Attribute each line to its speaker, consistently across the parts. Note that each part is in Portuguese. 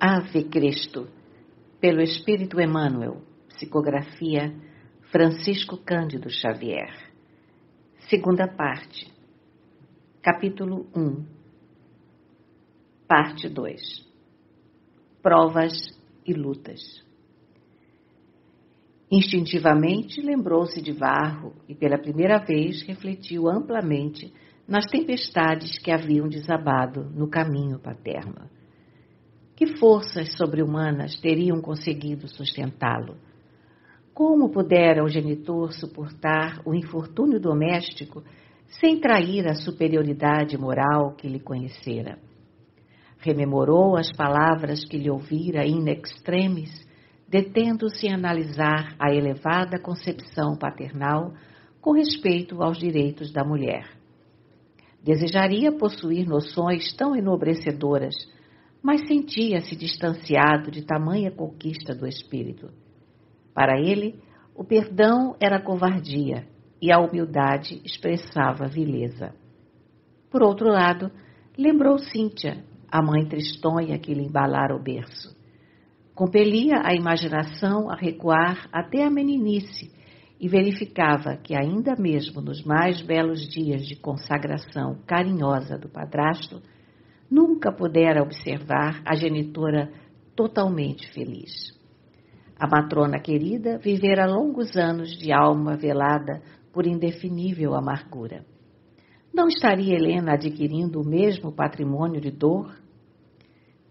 Speaker 1: Ave Cristo, pelo Espírito Emmanuel, psicografia Francisco Cândido Xavier. Segunda parte, capítulo 1, parte 2, provas e lutas. Instintivamente lembrou-se de Varro e pela primeira vez refletiu amplamente nas tempestades que haviam desabado no caminho paterno. Que forças sobre-humanas teriam conseguido sustentá-lo? Como pudera o genitor suportar o infortúnio doméstico sem trair a superioridade moral que lhe conhecera? Rememorou as palavras que lhe ouvira in extremis, detendo-se em analisar a elevada concepção paternal com respeito aos direitos da mulher. Desejaria possuir noções tão enobrecedoras, mas sentia-se distanciado de tamanha conquista do espírito. Para ele, o perdão era covardia e a humildade expressava vileza. Por outro lado, lembrou Cíntia, a mãe tristonha que lhe embalara o berço. Compelia a imaginação a recuar até a meninice e verificava que ainda mesmo nos mais belos dias de consagração carinhosa do padrasto, nunca pudera observar a genitora totalmente feliz. A matrona querida vivera longos anos de alma velada por indefinível amargura. Não estaria Helena adquirindo o mesmo patrimônio de dor?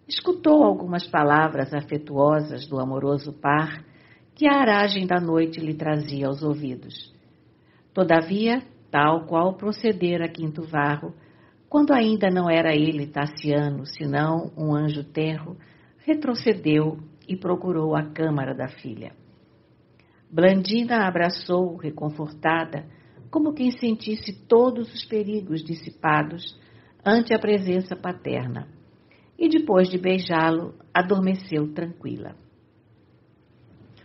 Speaker 1: Escutou algumas palavras afetuosas do amoroso par que a aragem da noite lhe trazia aos ouvidos. Todavia, tal qual procedera Quinto Varro, quando ainda não era ele Tassiano, senão um anjo tenro, retrocedeu e procurou a câmara da filha. Blandina a abraçou, reconfortada, como quem sentisse todos os perigos dissipados ante a presença paterna, e depois de beijá-lo, adormeceu tranquila.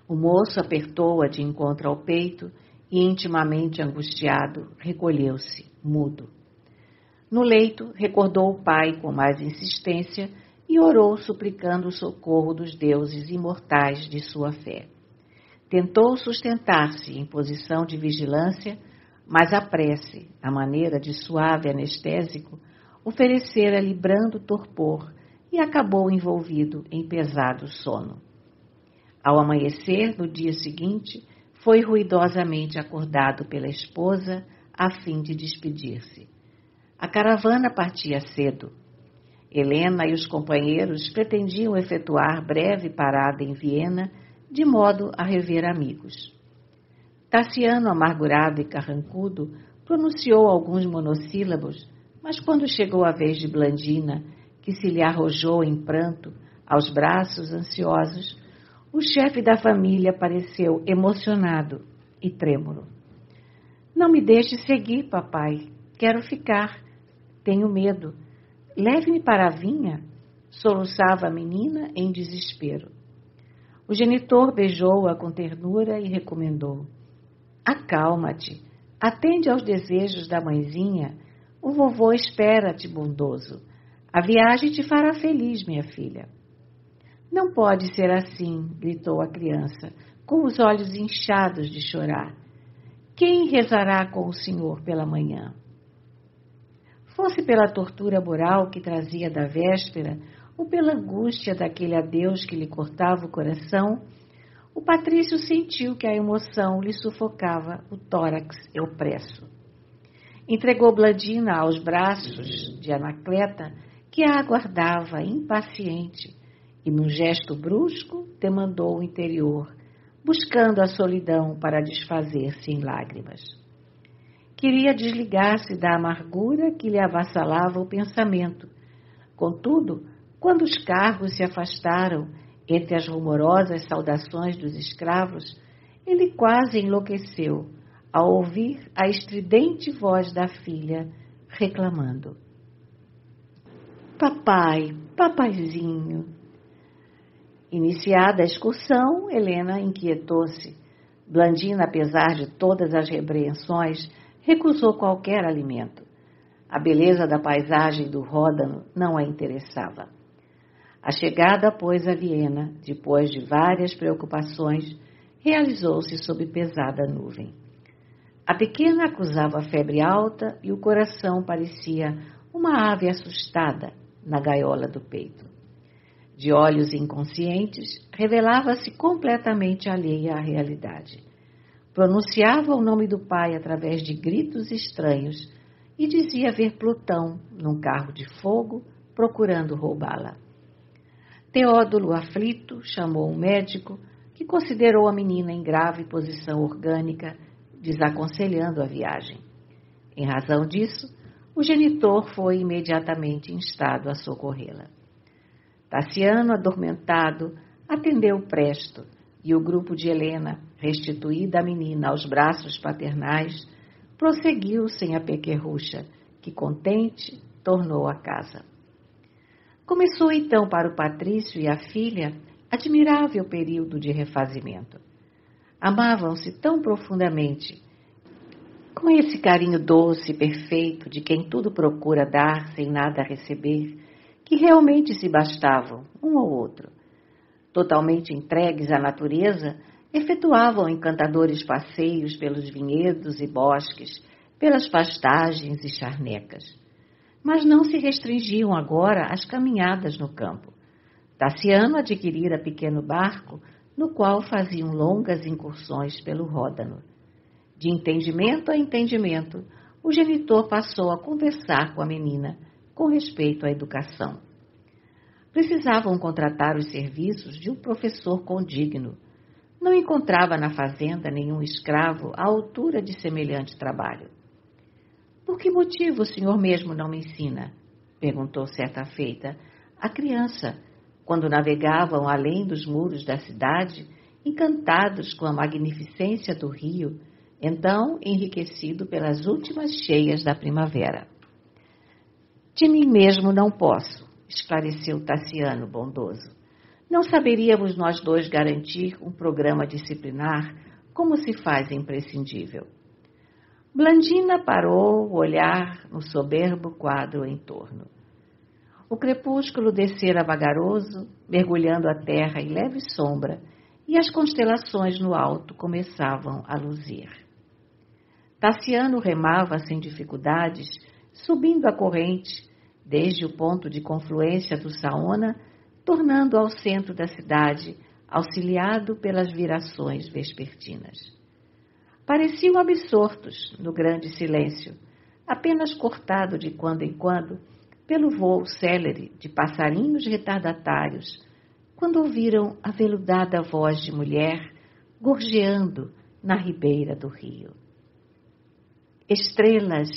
Speaker 1: O moço apertou-a de encontro ao peito e, intimamente angustiado, recolheu-se, mudo. No leito, recordou o pai com mais insistência e orou suplicando o socorro dos deuses imortais de sua fé. Tentou sustentar-se em posição de vigilância, mas a prece, à maneira de suave anestésico, oferecera-lhe brando torpor e acabou envolvido em pesado sono. Ao amanhecer, no dia seguinte, foi ruidosamente acordado pela esposa a fim de despedir-se. A caravana partia cedo. Helena e os companheiros pretendiam efetuar breve parada em Viena, de modo a rever amigos. Tassiano, amargurado e carrancudo, pronunciou alguns monossílabos, mas quando chegou a vez de Blandina, que se lhe arrojou em pranto aos braços ansiosos, o chefe da família pareceu emocionado e trêmulo. "Não me deixe seguir, papai. Quero ficar. Tenho medo. Leve-me para a vinha", soluçava a menina em desespero. O genitor beijou-a com ternura e recomendou: "Acalma-te. Atende aos desejos da mãezinha. O vovô espera-te bondoso. A viagem te fará feliz, minha filha." "Não pode ser assim", gritou a criança, com os olhos inchados de chorar. "Quem rezará com o senhor pela manhã?" Fosse pela tortura moral que trazia da véspera, ou pela angústia daquele adeus que lhe cortava o coração, o patrício sentiu que a emoção lhe sufocava o tórax opresso. Entregou Blandina aos braços de Anacleta, que a aguardava impaciente, e num gesto brusco demandou o interior, buscando a solidão para desfazer-se em lágrimas. Queria desligar-se da amargura que lhe avassalava o pensamento. Contudo, quando os carros se afastaram entre as rumorosas saudações dos escravos, ele quase enlouqueceu ao ouvir a estridente voz da filha reclamando: "Papai, papaizinho." Iniciada a excursão, Helena inquietou-se. Blandina, apesar de todas as repreensões, recusou qualquer alimento. A beleza da paisagem do Ródano não a interessava. A chegada após a Viena, depois de várias preocupações, realizou-se sob pesada nuvem. A pequena acusava febre alta e o coração parecia uma ave assustada na gaiola do peito. De olhos inconscientes, revelava-se completamente alheia à realidade. Pronunciava o nome do pai através de gritos estranhos e dizia ver Plutão num carro de fogo procurando roubá-la. Teódulo, aflito, chamou um médico que considerou a menina em grave posição orgânica, desaconselhando a viagem. Em razão disso, o genitor foi imediatamente instado a socorrê-la. Tassiano, adormentado, atendeu presto e o grupo de Helena, restituída a menina aos braços paternais, prosseguiu sem a pequerrucha, que, contente, tornou a casa. Começou então para o patrício e a filha admirável período de refazimento. Amavam-se tão profundamente, com esse carinho doce e perfeito de quem tudo procura dar sem nada receber, que realmente se bastavam um ao outro. Totalmente entregues à natureza, efetuavam encantadores passeios pelos vinhedos e bosques, pelas pastagens e charnecas. Mas não se restringiam agora às caminhadas no campo. Tassiano adquirira pequeno barco, no qual faziam longas incursões pelo Ródano. De entendimento a entendimento, o genitor passou a conversar com a menina com respeito à educação. Precisavam contratar os serviços de um professor condigno. Não encontrava na fazenda nenhum escravo à altura de semelhante trabalho. Por que motivo o senhor mesmo não me ensina? Perguntou certa feita a criança, quando navegavam além dos muros da cidade, encantados com a magnificência do rio, então enriquecido pelas últimas cheias da primavera. De mim mesmo não posso, esclareceu Tassiano bondoso. Não saberíamos nós dois garantir um programa disciplinar como se faz imprescindível. Blandina parou o olhar no soberbo quadro em torno. O crepúsculo descera vagaroso, mergulhando a terra em leve sombra, e as constelações no alto começavam a luzir. Tassiano remava sem dificuldades, subindo a corrente, desde o ponto de confluência do Saona, tornando ao centro da cidade, auxiliado pelas virações vespertinas. Pareciam absortos no grande silêncio, apenas cortado de quando em quando pelo vôo célere de passarinhos retardatários, quando ouviram a veludada voz de mulher gorjeando na ribeira do rio. Estrelas,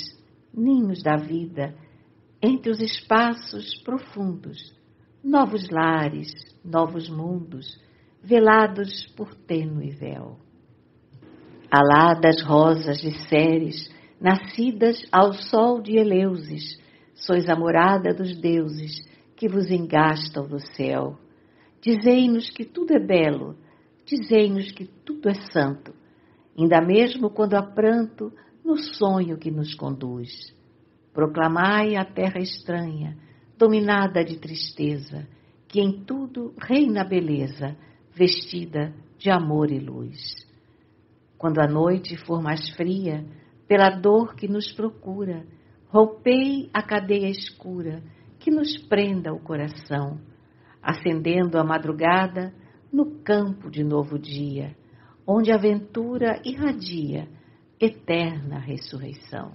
Speaker 1: ninhos da vida, entre os espaços profundos, novos lares, novos mundos, velados por tênue véu. Aladas rosas de Ceres, nascidas ao sol de Eleusis, sois a morada dos deuses que vos engastam no céu. Dizei-nos que tudo é belo, dizei-nos que tudo é santo, ainda mesmo quando há pranto no sonho que nos conduz. Proclamai a terra estranha, dominada de tristeza, que em tudo reina a beleza, vestida de amor e luz. Quando a noite for mais fria, pela dor que nos procura, rompei a cadeia escura que nos prenda o coração, acendendo a madrugada no campo de novo dia, onde a ventura irradia eterna ressurreição.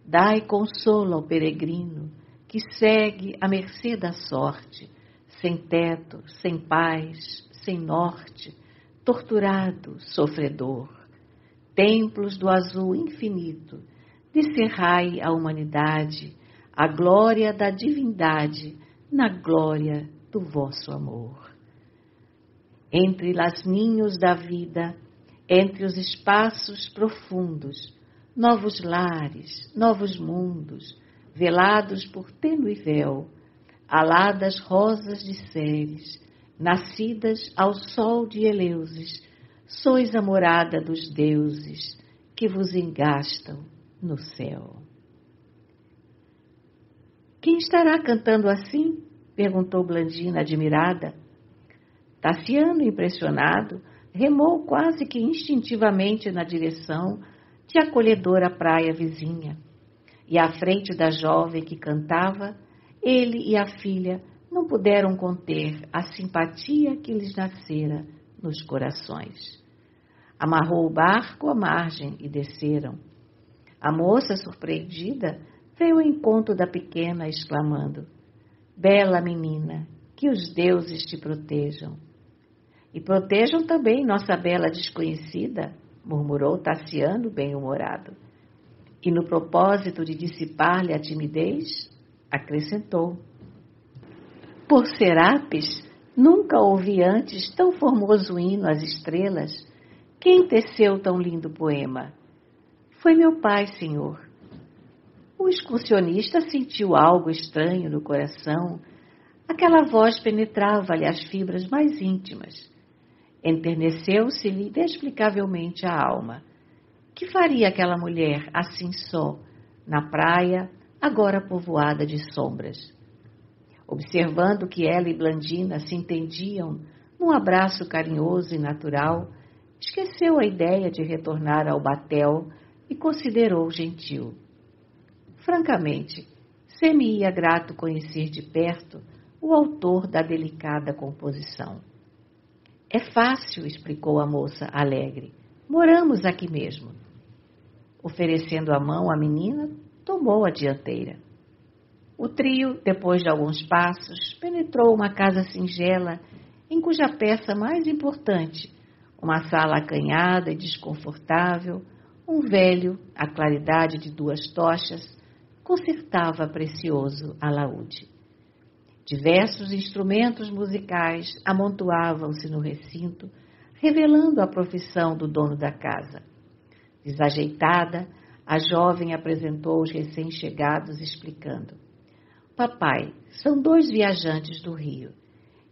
Speaker 1: Dai consolo ao peregrino que segue à mercê da sorte, sem teto, sem paz, sem norte, torturado, sofredor. Templos do azul infinito, descerrai a humanidade, a glória da divindade, na glória do vosso amor. Entre lasninhos da vida, entre os espaços profundos, novos lares, novos mundos, velados por tênue véu, aladas rosas de Ceres, nascidas ao sol de Eleusis, sois a morada dos deuses que vos engastam no céu. Quem estará cantando assim? perguntou Blandina, admirada. Tassiano, impressionado, remou quase que instintivamente na direção de acolhedora praia vizinha. E à frente da jovem que cantava, ele e a filha não puderam conter a simpatia que lhes nascera nos corações. Amarrou o barco à margem e desceram. A moça, surpreendida, veio ao encontro da pequena, exclamando: Bela menina, que os deuses te protejam. E protejam também nossa bela desconhecida, murmurou Tassiano, bem-humorado. E no propósito de dissipar-lhe a timidez, acrescentou: Por Serapis, nunca ouvi antes tão formoso hino às estrelas. Quem teceu tão lindo poema? Foi meu pai, senhor. O excursionista sentiu algo estranho no coração. Aquela voz penetrava-lhe as fibras mais íntimas. Enterneceu-se-lhe inexplicavelmente a alma. Que faria aquela mulher assim só, na praia, agora povoada de sombras? Observando que ela e Blandina se entendiam num abraço carinhoso e natural, esqueceu a ideia de retornar ao batel e considerou gentil. Francamente, ser-me-ia grato conhecer de perto o autor da delicada composição. É fácil, explicou a moça alegre. Moramos aqui mesmo. Oferecendo a mão à menina, tomou a dianteira. O trio, depois de alguns passos, penetrou uma casa singela, em cuja peça mais importante, uma sala acanhada e desconfortável, um velho, à claridade de 2 tochas, consertava precioso alaúde. Diversos instrumentos musicais amontoavam-se no recinto, revelando a profissão do dono da casa. Desajeitada, a jovem apresentou os recém-chegados, explicando: Papai, são 2 viajantes do Rio.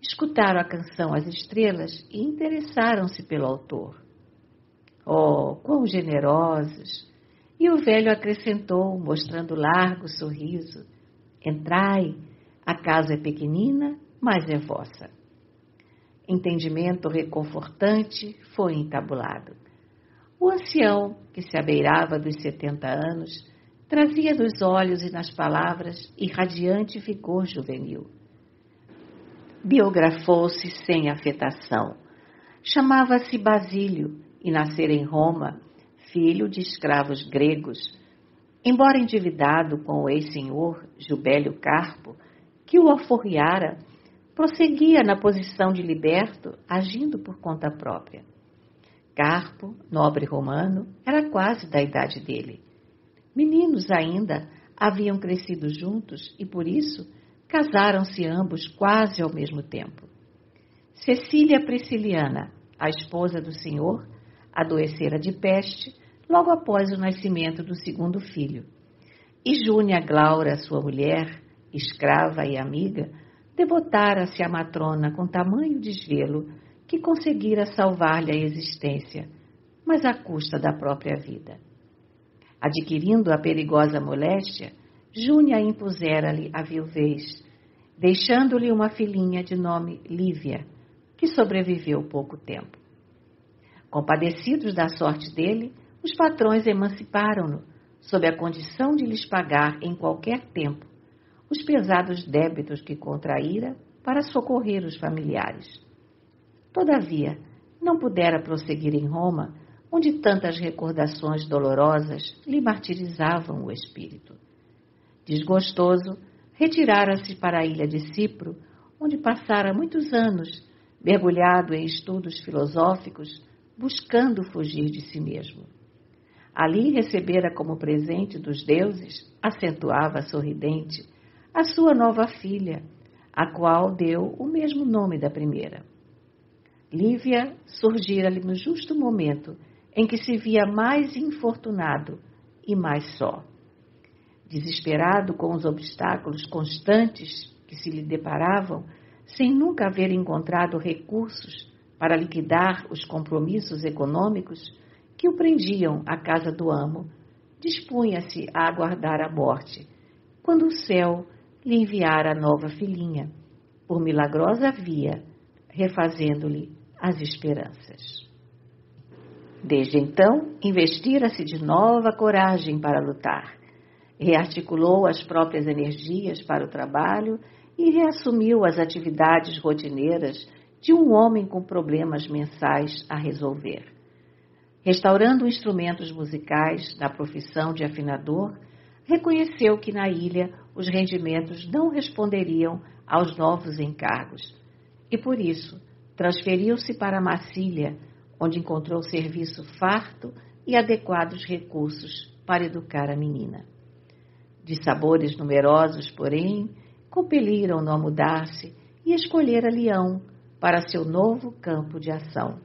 Speaker 1: Escutaram a canção As Estrelas e interessaram-se pelo autor. Oh, quão generosos! E o velho acrescentou, mostrando largo sorriso: Entrai, a casa é pequenina, mas é vossa. Entendimento reconfortante foi entabulado. O ancião, que se abeirava dos 70 anos, trazia nos olhos e nas palavras irradiante vigor juvenil. Biografou-se sem afetação. Chamava-se Basílio e nascera em Roma, filho de escravos gregos. Embora endividado com o ex-senhor Jubélio Carpo, que o alforriara, prosseguia na posição de liberto, agindo por conta própria. Carpo, nobre romano, era quase da idade dele. Meninos ainda, haviam crescido juntos e, por isso, casaram-se ambos quase ao mesmo tempo. Cecília Prisciliana, a esposa do senhor, adoecera de peste logo após o nascimento do 2º filho. E Júnia Glaura, sua mulher, escrava e amiga, devotara-se à matrona com tamanho desvelo que conseguira salvar-lhe a existência, mas à custa da própria vida. Adquirindo a perigosa moléstia, Júnia impusera-lhe a viuvez, deixando-lhe uma filhinha de nome Lívia, que sobreviveu pouco tempo. Compadecidos da sorte dele, os patrões emanciparam-no, sob a condição de lhes pagar em qualquer tempo os pesados débitos que contraíra para socorrer os familiares. Todavia, não pudera prosseguir em Roma, onde tantas recordações dolorosas lhe martirizavam o espírito. Desgostoso, retirara-se para a ilha de Cipro, onde passara muitos anos, mergulhado em estudos filosóficos, buscando fugir de si mesmo. Ali recebera como presente dos deuses, acentuava sorridente, a sua nova filha, a qual deu o mesmo nome da primeira. Lívia surgira-lhe no justo momento em que se via mais infortunado e mais só. Desesperado com os obstáculos constantes que se lhe deparavam, sem nunca haver encontrado recursos para liquidar os compromissos econômicos que o prendiam à casa do amo, dispunha-se a aguardar a morte, quando o céu lhe enviara a nova filhinha, por milagrosa via, refazendo-lhe as esperanças. Desde então, investira-se de nova coragem para lutar. Rearticulou as próprias energias para o trabalho e reassumiu as atividades rotineiras de um homem com problemas mensais a resolver. Restaurando instrumentos musicais na profissão de afinador, reconheceu que na ilha os rendimentos não responderiam aos novos encargos e, por isso, transferiu-se para Massília, onde encontrou serviço farto e adequados recursos para educar a menina. Dissabores numerosos, porém, compeliram-no a mudar-se e escolher a Leão para seu novo campo de ação.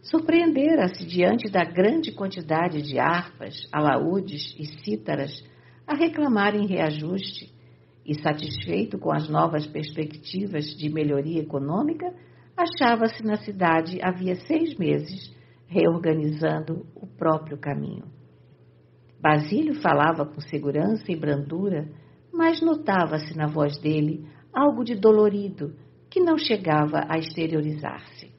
Speaker 1: Surpreendera-se diante da grande quantidade de harpas, alaúdes e cítaras a reclamarem reajuste e, satisfeito com as novas perspectivas de melhoria econômica, achava-se na cidade havia 6 meses, reorganizando o próprio caminho. Basílio falava com segurança e brandura, mas notava-se na voz dele algo de dolorido que não chegava a exteriorizar-se.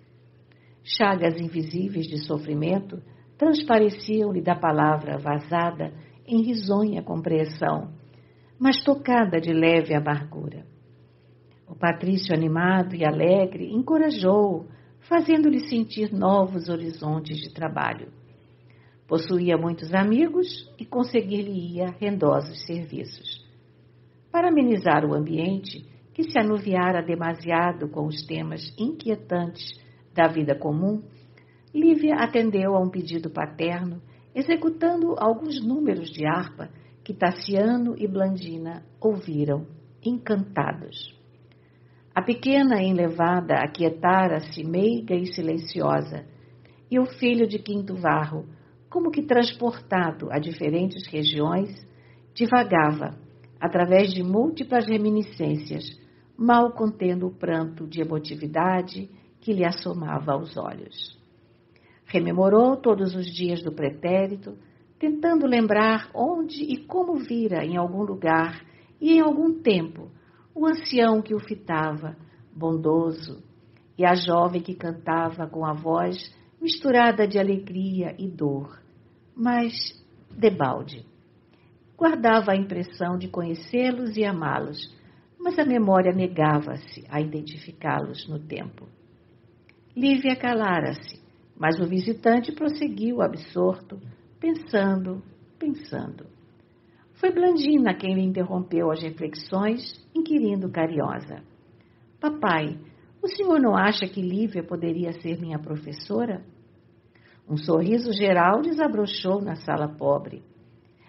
Speaker 1: Chagas invisíveis de sofrimento transpareciam-lhe da palavra vazada em risonha compreensão, mas tocada de leve amargura. O patrício animado e alegre encorajou-o, fazendo-lhe sentir novos horizontes de trabalho. Possuía muitos amigos e conseguir-lhe-ia rendosos serviços. Para amenizar o ambiente, que se anuviara demasiado com os temas inquietantes da vida comum, Lívia atendeu a um pedido paterno, executando alguns números de harpa que Tassiano e Blandina ouviram, encantados. A pequena enlevada aquietara-se meiga e silenciosa, e o filho de Quinto Varro, como que transportado a diferentes regiões, divagava, através de múltiplas reminiscências, mal contendo o pranto de emotividade que lhe assomava aos olhos. Rememorou todos os dias do pretérito, tentando lembrar onde e como vira em algum lugar e em algum tempo o ancião que o fitava, bondoso, e a jovem que cantava com a voz misturada de alegria e dor, mas debalde. Guardava a impressão de conhecê-los e amá-los, mas a memória negava-se a identificá-los no tempo. Lívia calara-se, mas o visitante prosseguiu absorto, pensando. Foi Blandina quem lhe interrompeu as reflexões, inquirindo carinhosa. Papai, o senhor não acha que Lívia poderia ser minha professora? Um sorriso geral desabrochou na sala pobre.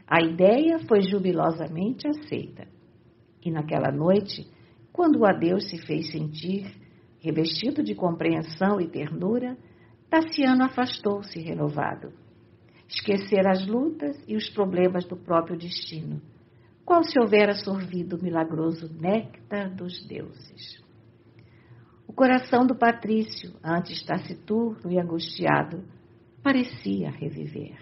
Speaker 1: A ideia foi jubilosamente aceita. E naquela noite, quando o adeus se fez sentir, revestido de compreensão e ternura, Tassiano afastou-se renovado. Esquecera as lutas e os problemas do próprio destino, qual se houvera sorvido o milagroso néctar dos deuses. O coração do patrício, antes taciturno e angustiado, parecia reviver.